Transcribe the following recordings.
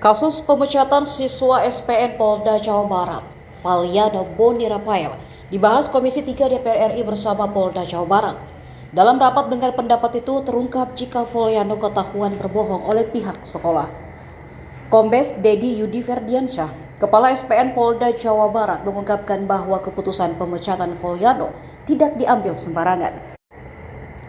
Kasus pemecatan siswa SPN Polda Jawa Barat, Valiano Boni Rafael, dibahas Komisi 3 DPR RI bersama Polda Jawa Barat. Dalam rapat dengar pendapat itu terungkap jika Valiano ketahuan berbohong oleh pihak sekolah. Kombes Dedi Yudi Ferdiansyah, Kepala SPN Polda Jawa Barat, mengungkapkan bahwa keputusan pemecatan Valiano tidak diambil sembarangan.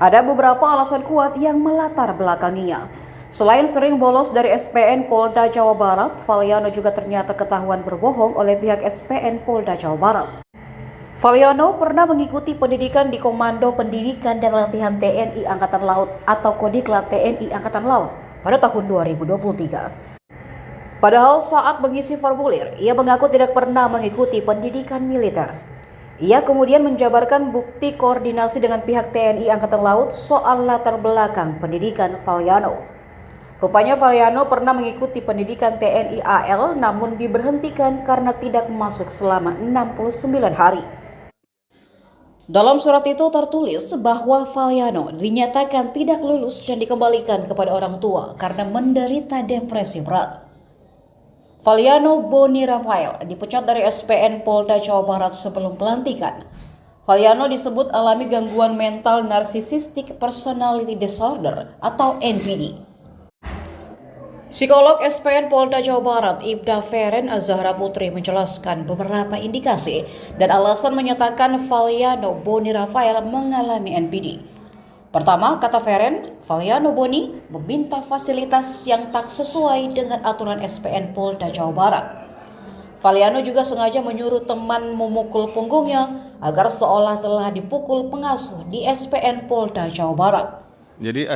Ada beberapa alasan kuat yang melatar belakanginya. Selain sering bolos dari SPN Polda Jawa Barat, Valiano juga ternyata ketahuan berbohong oleh pihak SPN Polda Jawa Barat. Valiano pernah mengikuti pendidikan di Komando Pendidikan dan Latihan TNI Angkatan Laut atau Kodiklat TNI Angkatan Laut pada tahun 2023. Padahal saat mengisi formulir, ia mengaku tidak pernah mengikuti pendidikan militer. Ia kemudian menjabarkan bukti koordinasi dengan pihak TNI Angkatan Laut soal latar belakang pendidikan Valiano. Rupanya Valiano pernah mengikuti pendidikan TNI AL namun diberhentikan karena tidak masuk selama 69 hari. Dalam surat itu tertulis bahwa Valiano dinyatakan tidak lulus dan dikembalikan kepada orang tua karena menderita depresi berat. Valiano Boni Rafael dipecat dari SPN Polda Jawa Barat sebelum pelantikan. Valiano disebut alami gangguan mental narcissistic personality disorder atau NPD. Psikolog SPN Polda Jawa Barat Ibda Feren Azahra Putri menjelaskan beberapa indikasi dan alasan menyatakan Valiano Boni Rafael mengalami NPD. Pertama, kata Feren, Valiano Boni meminta fasilitas yang tak sesuai dengan aturan SPN Polda Jawa Barat. Valiano juga sengaja menyuruh teman memukul punggungnya agar seolah telah dipukul pengasuh di SPN Polda Jawa Barat. Jadi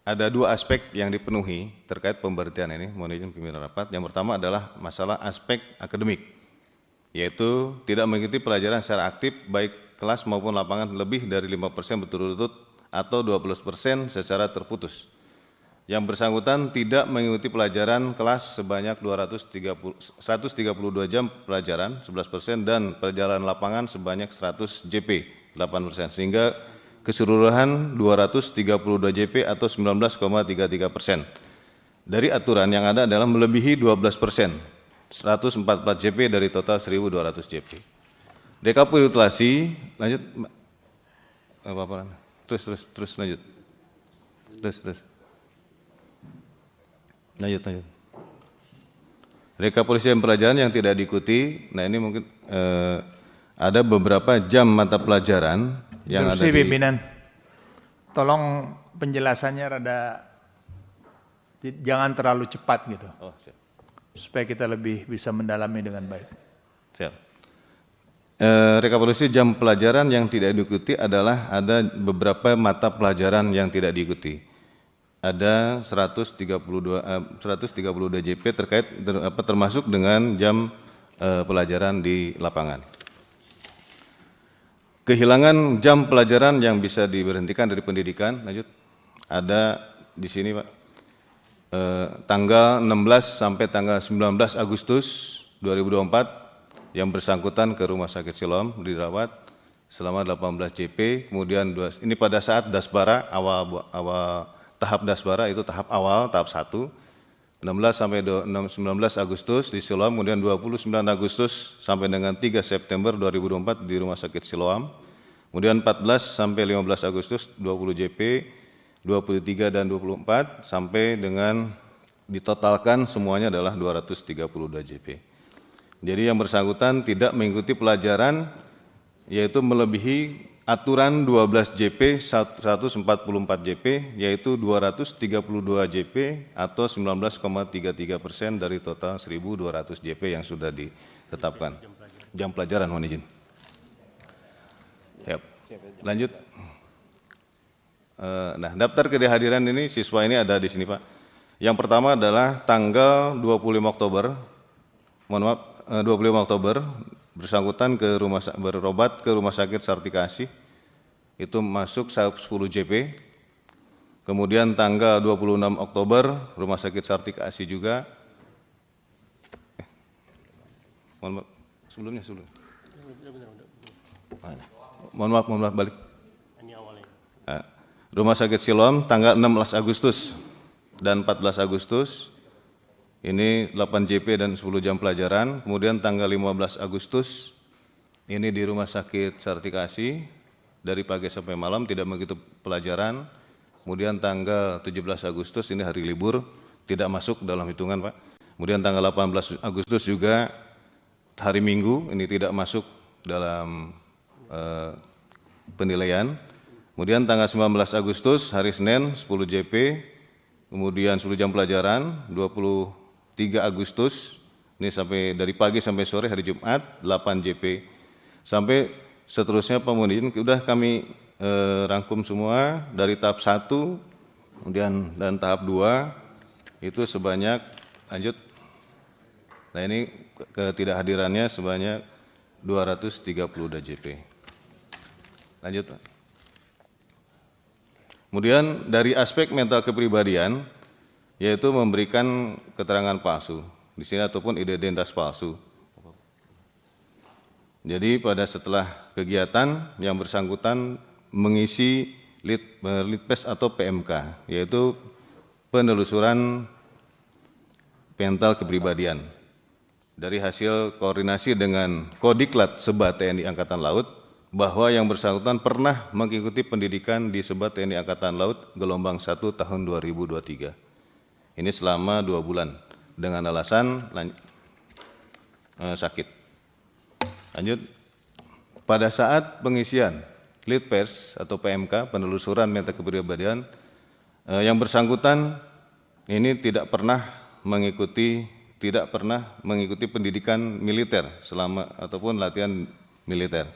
ada dua aspek yang dipenuhi terkait pemberhentian ini, mohon izin pimpinan rapat. Yang pertama adalah masalah aspek akademik, yaitu tidak mengikuti pelajaran secara aktif baik kelas maupun lapangan lebih dari 5% berturut-turut atau 12% secara terputus. Yang bersangkutan tidak mengikuti pelajaran kelas sebanyak 132 jam pelajaran 11% dan perjalanan lapangan sebanyak 100 JP 8%, sehingga keseluruhan 232 JP atau 19,33%. Dari aturan yang ada adalah melebihi 12%, 144 JP dari total 1.200 JP. Rekapitulasi, lanjut, terus lanjut, lanjut. Rekapitulasi pelajaran yang tidak diikuti, nah ini mungkin ada beberapa jam mata pelajaran yang ada di pimpinan, tolong penjelasannya rada jangan terlalu cepat gitu. Oh, siap. Supaya kita lebih bisa mendalami dengan baik. Siap. Rekapitulasi jam pelajaran yang tidak diikuti adalah ada beberapa mata pelajaran yang tidak diikuti. Ada 132 JP termasuk dengan jam pelajaran di lapangan. Kehilangan jam pelajaran yang bisa diberhentikan dari pendidikan, lanjut, ada di sini Pak, tanggal 16 sampai tanggal 19 Agustus 2024 yang bersangkutan ke Rumah Sakit Siloam dirawat selama 18 JP, kemudian ini pada saat Dasbara, awal tahap Dasbara itu tahap awal, tahap 1, 16 sampai 19 Agustus di Siloam, kemudian 29 Agustus sampai dengan 3 September 2024 di Rumah Sakit Siloam, kemudian 14 sampai 15 Agustus 20 JP, 23 dan 24 sampai dengan ditotalkan semuanya adalah 232 JP. Jadi yang bersangkutan tidak mengikuti pelajaran yaitu melebihi aturan 12 JP 144 JP yaitu 232 JP atau 19,33% dari total 1.200 JP yang sudah ditetapkan. Jam pelajaran, mohon izin. Yap. Lanjut. Nah, daftar kehadiran ini siswa ini ada di sini Pak. Yang pertama adalah tanggal 25 Oktober, mohon maaf, 25 Oktober bersangkutan berobat ke Rumah Sakit Sartika Asih, itu masuk 10 JP. Kemudian tanggal 26 Oktober Rumah Sakit Sartika Asih juga. Mohon maaf, sebelumnya. Mohon maaf, balik. Rumah Sakit Siloam tanggal 16 Agustus dan 14 Agustus, ini 8 JP dan 10 jam pelajaran. Kemudian tanggal 15 Agustus, ini di Rumah Sakit Sartikasi, dari pagi sampai malam tidak mengikuti pelajaran. Kemudian tanggal 17 Agustus, ini hari libur, tidak masuk dalam hitungan Pak. Kemudian tanggal 18 Agustus juga hari Minggu, ini tidak masuk dalam penilaian. Kemudian tanggal 19 Agustus, hari Senin, 10 JP, kemudian 10 jam pelajaran. 23 Agustus, ini sampai dari pagi sampai sore, hari Jumat, 8 JP. Sampai seterusnya pemudian sudah kami rangkum semua dari tahap 1, kemudian dan tahap 2, itu sebanyak, lanjut. Nah ini ketidakhadirannya sebanyak 230 DJP. Lanjut Pak. Kemudian dari aspek mental kepribadian, yaitu memberikan keterangan palsu di sini ataupun identitas palsu. Jadi setelah kegiatan yang bersangkutan mengisi litpes atau PMK, yaitu penelusuran mental kepribadian. Dari hasil koordinasi dengan Kodiklat Seba TNI Angkatan Laut, bahwa yang bersangkutan pernah mengikuti pendidikan di Seba TNI Angkatan Laut gelombang 1 tahun 2023. Ini selama 2 bulan dengan alasan sakit. Lanjut, pada saat pengisian litpers atau PMK, penelusuran mental kepribadian, yang bersangkutan ini tidak pernah mengikuti pendidikan militer selama ataupun latihan militer.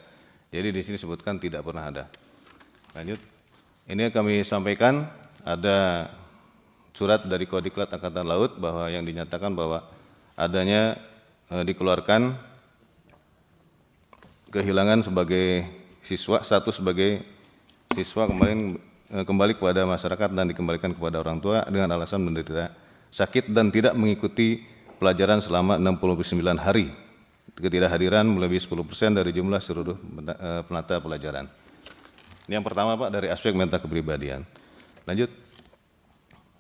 Jadi di sini disebutkan tidak pernah ada. Lanjut, ini kami sampaikan ada surat dari Kodiklat Angkatan Laut bahwa yang dinyatakan bahwa adanya dikeluarkan kehilangan sebagai siswa, status sebagai siswa kembali kepada masyarakat dan dikembalikan kepada orang tua dengan alasan menderita sakit dan tidak mengikuti pelajaran selama 69 hari. Ketidakhadiran melebihi 10% dari jumlah seluruh penata pelajaran. Ini yang pertama Pak, dari aspek mental kepribadian. Lanjut,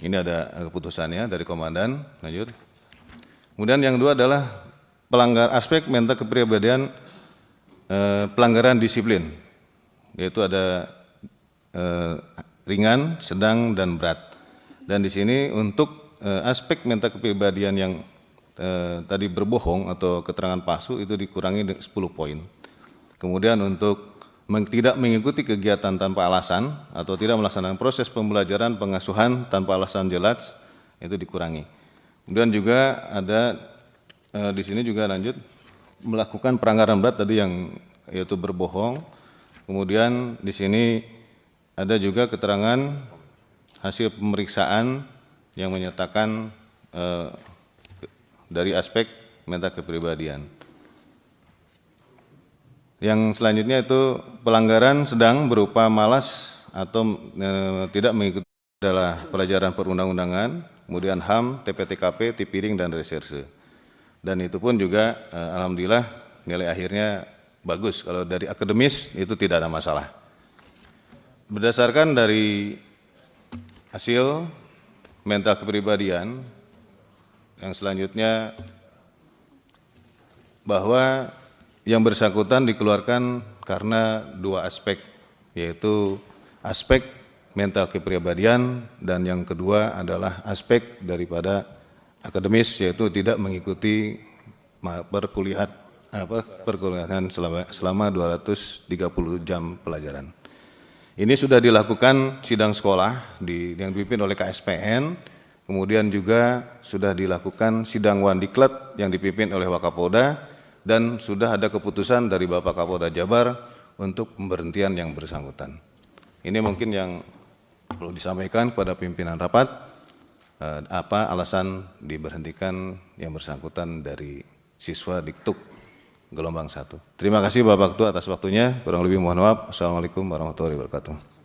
ini ada keputusannya dari komandan. Lanjut. Kemudian yang kedua adalah aspek mental kepribadian pelanggaran disiplin, yaitu ada ringan, sedang, dan berat. Dan di sini untuk aspek mental kepribadian yang tadi berbohong atau keterangan palsu itu dikurangi 10 poin. Kemudian untuk tidak mengikuti kegiatan tanpa alasan atau tidak melaksanakan proses pembelajaran pengasuhan tanpa alasan jelas itu dikurangi. Kemudian juga ada di sini juga lanjut melakukan pelanggaran berat tadi yang yaitu berbohong. Kemudian di sini ada juga keterangan hasil pemeriksaan yang menyatakan dari aspek mental kepribadian. Yang selanjutnya itu pelanggaran sedang berupa malas atau tidak mengikuti adalah pelajaran perundang-undangan, kemudian HAM, TPTKP, Tipiring, dan reserse. Dan itu pun juga alhamdulillah nilai akhirnya bagus. Kalau dari akademis itu tidak ada masalah. Berdasarkan dari hasil mental kepribadian, yang selanjutnya bahwa yang bersangkutan dikeluarkan karena 2 aspek, yaitu aspek mental kepribadian dan yang kedua adalah aspek daripada akademis, yaitu tidak mengikuti perkuliahan selama 230 jam pelajaran. Ini sudah dilakukan sidang sekolah yang dipimpin oleh KSPN. Kemudian juga sudah dilakukan sidang Wandiklat yang dipimpin oleh Wakapolda dan sudah ada keputusan dari Bapak Kapolda Jabar untuk pemberhentian yang bersangkutan. Ini mungkin yang perlu disampaikan kepada pimpinan rapat, apa alasan diberhentikan yang bersangkutan dari siswa Diktuk gelombang 1. Terima kasih Bapak Ketua atas waktunya, kurang lebih mohon maaf. Assalamualaikum warahmatullahi wabarakatuh.